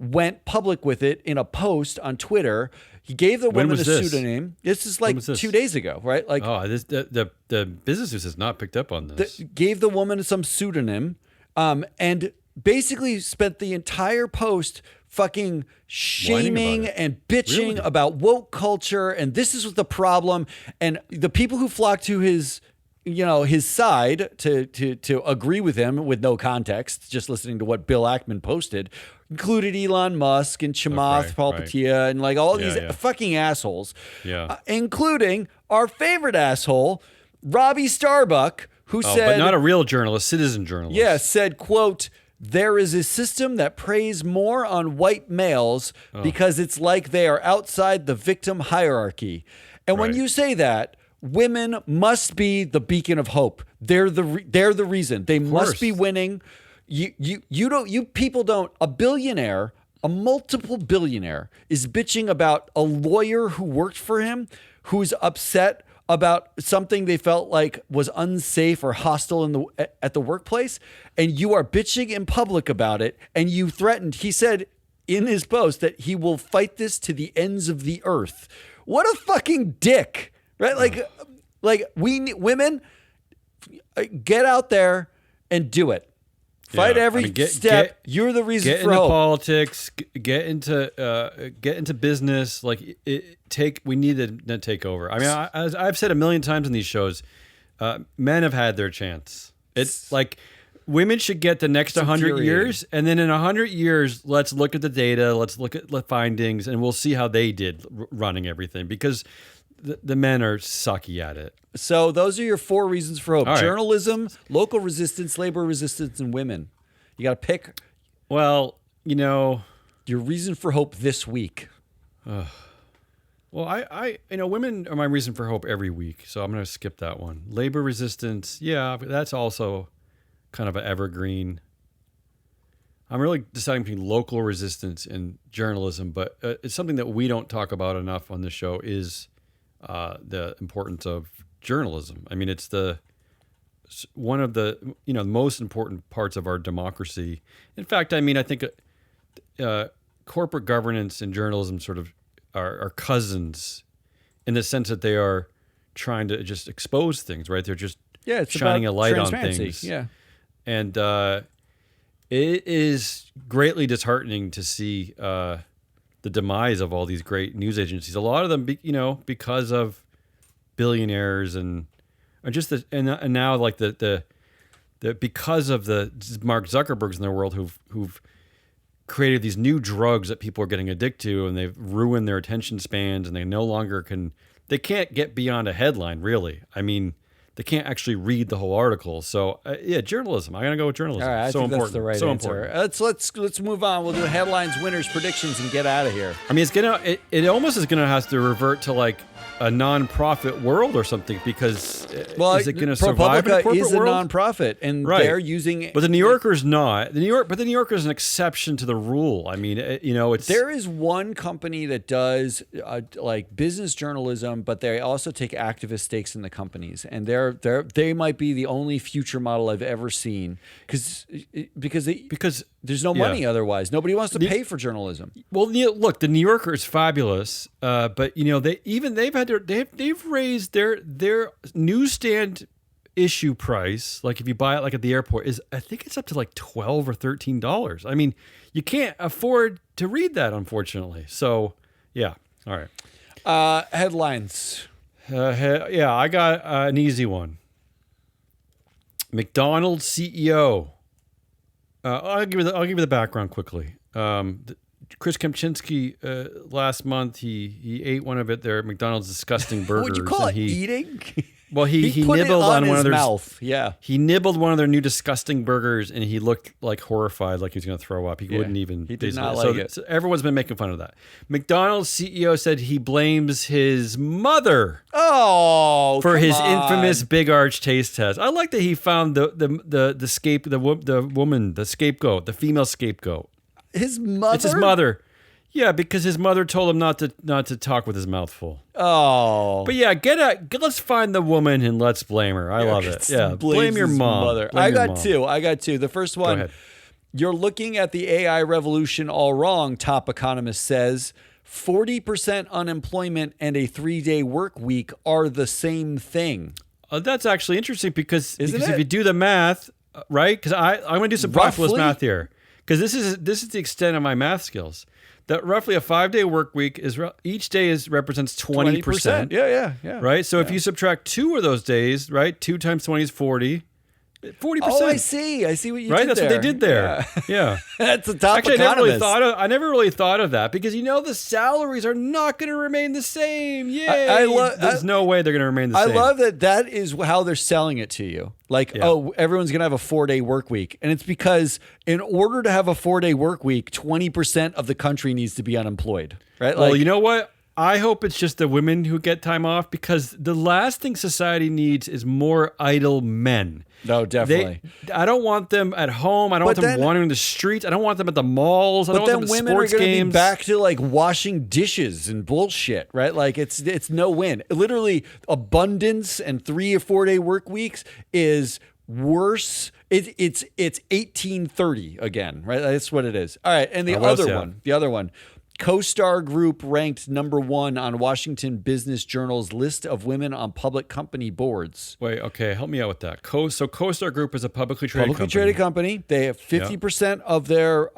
went public with it in a post on Twitter. He gave the woman a pseudonym. This is like 2 days ago, right? Like, the business news has not picked up on this. Gave the woman some pseudonym, and basically spent the entire post fucking shaming and bitching about woke culture, and this is the problem. And the people who flocked to his side to agree with him with no context, just listening to what Bill Ackman posted, included Elon Musk and Chamath Palihapitiya and like all these fucking assholes, including our favorite asshole, Robbie Starbuck, who said, but not a real journalist, citizen journalist. Said, quote, "There is a system that preys more on white males because it's like they are outside the victim hierarchy. And when you say that, women must be the beacon of hope. They're the reason. They must be winning. You people don't. A multiple billionaire is bitching about a lawyer who worked for him, who's upset about something they felt like was unsafe or hostile at the workplace, and you are bitching in public about it, and you threatened. He said in his post that he will fight this to the ends of the earth. What a fucking dick, right? Like women, get out there and do it. Fight every step. You're the reason for hope. Get into politics. Get into business. Like we need to take over. I mean, as I've said a million times in these shows, men have had their chance. It's like women should get the next 100 years, and then in 100 years, let's look at the data. Let's look at the findings, and we'll see how they did running everything, because the men are sucky at it. So those are your 4 reasons for hope. All journalism, local resistance, labor resistance, and women. You got to pick. Well, your reason for hope this week. Well, I women are my reason for hope every week, so I'm going to skip that one. Labor resistance, but that's also kind of an evergreen. I'm really deciding between local resistance and journalism, but it's something that we don't talk about enough on the show is the importance of journalism. I mean, it's one of the most important parts of our democracy. In fact, I think corporate governance and journalism sort of are cousins, in the sense that they are trying to just expose things, right? They're just shining a light on things. Yeah, and it is greatly disheartening to see the demise of all these great news agencies. A lot of them, because of billionaires and now like the because of the Mark Zuckerbergs in their world who've created these new drugs that people are getting addicted to, and they've ruined their attention spans, and they can't get beyond a headline, really. I mean, they can't actually read the whole article. So journalism. I'm gonna go with journalism. All right, I think that's the right answer. Let's move on. We'll do headlines, winners, predictions, and get out of here. I mean, it almost is gonna have to revert to like a non-profit world or something, because is it going to survive in a corporate is a world? Non-profit, and they're using. But the New Yorker's not. The New Yorker is an exception to the rule. I mean, it's. There is one company that does like business journalism, but they also take activist stakes in the companies, and they might be the only future model I've ever seen, because there's no money otherwise. Nobody wants to pay for journalism. Well, look, the New Yorker is fabulous, but they've raised their newsstand issue price, like if you buy it like at the airport, is I think it's up to like $12 or $13. I mean, you can't afford to read that, unfortunately. So, yeah. All right. Headlines. Yeah, I got an easy one. McDonald's CEO. I'll give you the background quickly. Chris Kempczinski last month he ate one of their McDonald's disgusting burgers. Would you call it eating? Well, he put nibbled it on one his of their mouth. Yeah, he nibbled one of their new disgusting burgers, and he looked like horrified, like he was going to throw up. He wouldn't even. He did not like it. So everyone's been making fun of that. McDonald's CEO said he blames his mother. For his infamous Big Arch taste test. I like that he found the scapegoat, the female scapegoat. His mother. It's his mother. Yeah, because his mother told him not to talk with his mouth full. Oh. But yeah, let's find the woman and let's blame her. I love it. Yeah, blame your mom. I got two. The first one, Go ahead. You're looking at the AI revolution all wrong, top economist says. 40% unemployment and a 3-day work week are the same thing. That's actually interesting because Isn't if it? you do the math, right? Because I'm going to do some populist Roughly? math here. Because this is the extent of my math skills. That roughly a 5-day work week is each day represents 20%. Yeah. Right. So if you subtract 2 of those days, right? 2 times 20 is 40. 40%. Oh, I see what you did right. That's there. what they did there. Yeah. That's a top Actually, economist. I never really thought of that because the salaries are not going to remain the same. Yay! There's no way they're going to remain the same. I love that is how they're selling it to you. Like, everyone's going to have a 4-day work week. And it's because in order to have a 4-day work week, 20% of the country needs to be unemployed. Right? Well, you know what? I hope it's just the women who get time off because the last thing society needs is more idle men. No, definitely. I don't want them at home. I don't want them wandering the streets. I don't want them at the malls. I don't want them at sports games. But then women are going to be back to like washing dishes and bullshit, right? Like it's no win. Literally, abundance and 3 or 4 day work weeks is worse. It's 1830 again, right? That's what it is. All right, and the other one. CoStar Group ranked #1 on Washington Business Journal's list of women on public company boards. Wait, okay, help me out with that. So CoStar Group is a publicly traded company. They have 50% of their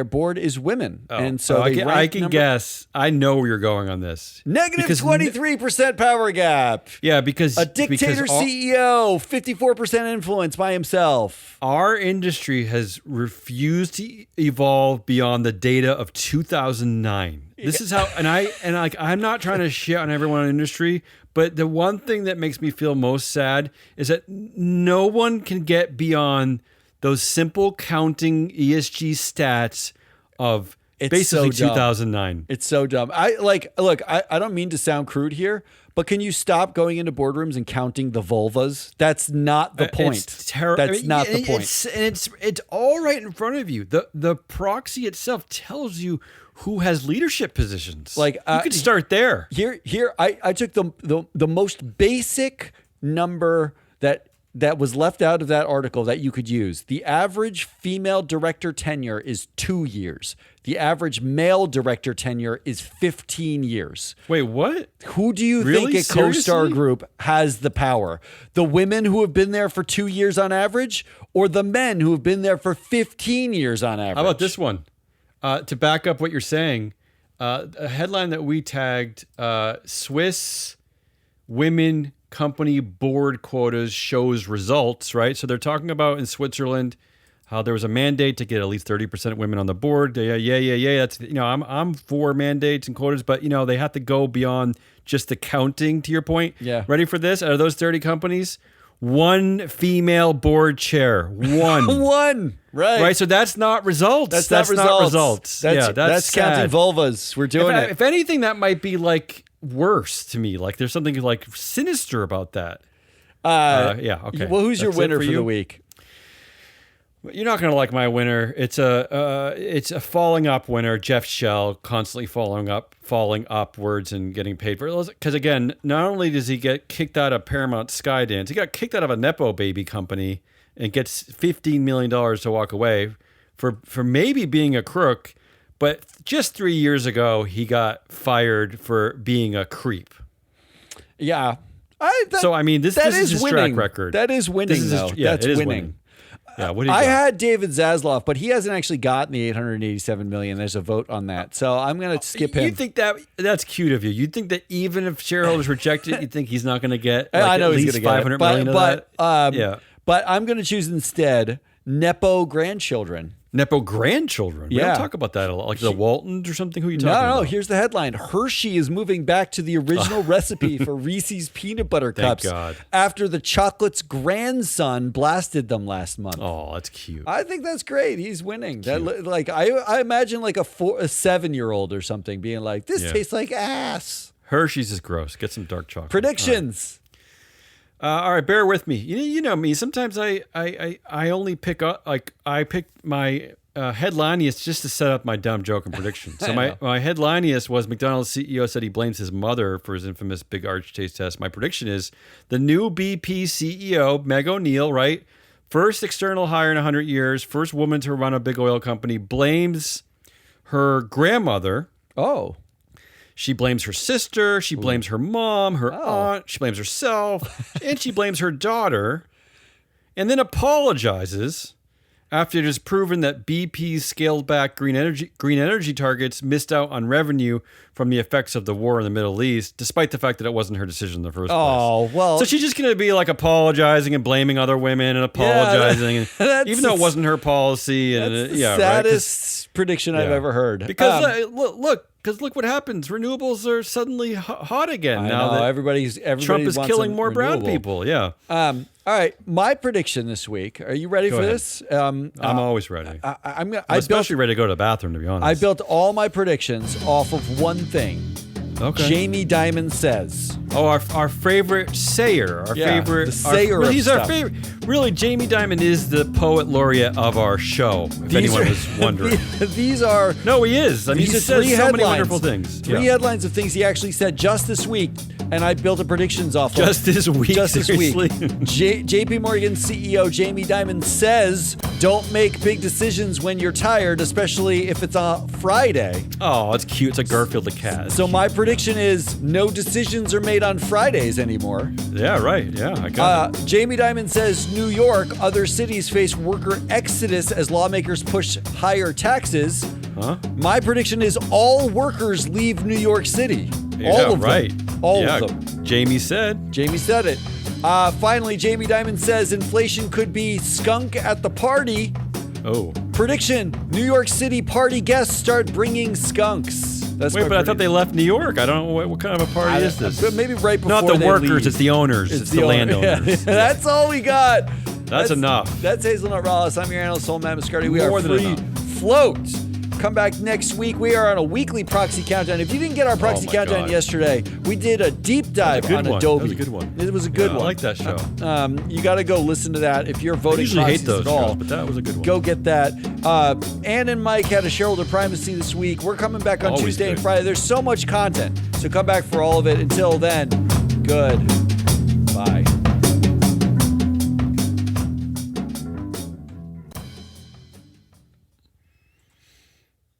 board is women, and so I can guess. I know where you're going on this. Negative 23% power gap. Yeah, because a dictator CEO, 54% influence by himself. Our industry has refused to evolve beyond the data of 2009. This is how, I'm not trying to shit on everyone in the industry, but the one thing that makes me feel most sad is that no one can get beyond those simple counting ESG stats of basically 2009. It's so dumb. I don't mean to sound crude here, but can you stop going into boardrooms and counting the vulvas? That's not the point. It's terrible. That's not the point. It's all right in front of you. The proxy itself tells you who has leadership positions. Like you could start there. Here, I took the most basic number that was left out of that article that you could use. The average female director tenure is 2 years. The average male director tenure is 15 years. Wait, what? Who do you think at CoStar Group has the power? The women who have been there for 2 years on average, or the men who have been there for 15 years on average? How about this one? To back up what you're saying, a headline that we tagged, Swiss women company board quotas shows results, right? So they're talking about in Switzerland how there was a mandate to get at least 30% of women on the board. Yeah. That's, I'm for mandates and quotas, but they have to go beyond just the counting, to your point. Yeah. Ready for this? Out of those 30 companies, 1 female board chair. 1. 1. Right. So that's not results. That's not results. That's counting vulvas. We're doing it. If anything, that might be like worse to me. Like there's something like sinister about that. Okay. Well, who's your winner for the week? You're not going to like my winner. It's a falling up winner. Jeff Shell, constantly falling upwards and getting paid for it. Because again, not only does he get kicked out of Paramount Skydance, he got kicked out of a Nepo baby company and gets $15 million to walk away for maybe being a crook. But just 3 years ago, he got fired for being a creep. Yeah. So I mean, this is his winning. track record. That is winning, though. That's it is winning. Yeah, what do you I got? had David Zaslav, but he hasn't actually gotten the $887 million. There's a vote on that, so I'm going to skip him. You think that's cute of you? You think that even if shareholders reject it, you think he's not going to get I know at he's least going to get $500 million of that? Yeah. But I'm going to choose instead Nepo grandchildren. Nepo grandchildren. We Yeah. don't talk about that a lot. Like the Waltons or something. Who are you talking about? No. Here's the headline: Hershey is moving back to the original recipe for Reese's peanut butter cups God. after the chocolate's grandson blasted them last month. Oh, that's cute. I think that's great. He's winning. That, like I imagine like a 7-year-old or something being like, "This tastes like ass." Hershey's is gross. Get some dark chocolate. Predictions. All right, bear with me. You know me. Sometimes I only pick up I pick my headliniest just to set up my dumb joke and prediction. So my headliniest was McDonald's CEO said he blames his mother for his infamous big arch taste test. My prediction is the new BP CEO, Meg O'Neill, right? First external hire in 100 years, first woman to run a big oil company, blames her grandmother. Oh. She blames her sister, she blames her mom, her aunt, she blames herself, and she blames her daughter, and then apologizes after it is proven that BP's scaled back green energy targets missed out on revenue from the effects of the war in the Middle East, despite the fact that it wasn't her decision in the first place. Oh, well. So she's just going to be like apologizing and blaming other women and apologizing, even though it wasn't her policy. And That's the saddest prediction I've ever heard. Because look what happens. Renewables are suddenly hot again now that everybody Trump is wants killing a more brown renewable. people. Yeah. All right, my prediction this week. Are you ready for ahead. this? I'm always ready. I'm especially ready to go to the bathroom, to be honest. I built all my predictions off of one thing. Okay. Jamie Dimon says. Oh, our favorite sayer. The sayer of he's stuff. our favorite. Really, Jamie Dimon is the poet laureate of our show, if anyone was wondering. These are... No, he is. I mean, he these says three so many headlines. wonderful things. Three headlines of things he actually said just this week, and I built the predictions off of. Just this week, seriously? JP Morgan CEO Jamie Dimon says, don't make big decisions when you're tired, especially if it's on Friday. Oh, it's cute. It's like Garfield the cat. So my prediction is no decisions are made on Fridays anymore. Yeah, right. Yeah, I got it. Jamie Dimon says New York, other cities face worker exodus as lawmakers push higher taxes. Huh? My prediction is all workers leave New York City. All of them. All of them. Jamie said. Jamie said it. Finally, Jamie Dimon says inflation could be skunk at the party. Oh. Prediction, New York City party guests start bringing skunks. That's Wait, but I thought they left New York. I don't know what kind of a party is this. But maybe right before Not the they workers, leave. it's the owners. It's the landowners. Yeah. That's all we got. That's enough. That's Hazelnut Rollis. I'm your analyst, Soul Matt Mascardi. We More are than free. enough. Float. Come back next week. We are on a weekly proxy countdown. If you didn't get our proxy my countdown God. yesterday, we did a deep dive on Adobe. That was a good one. It was a good one. I like that show. You got to go listen to that if you're I voting usually hate proxies those at all. shows, but that was a good one. Go get that. Ann and Mike had a shareholder primacy this week. We're coming back on Always Tuesday and good. Friday. There's so much content. So come back for all of it. Until then, good.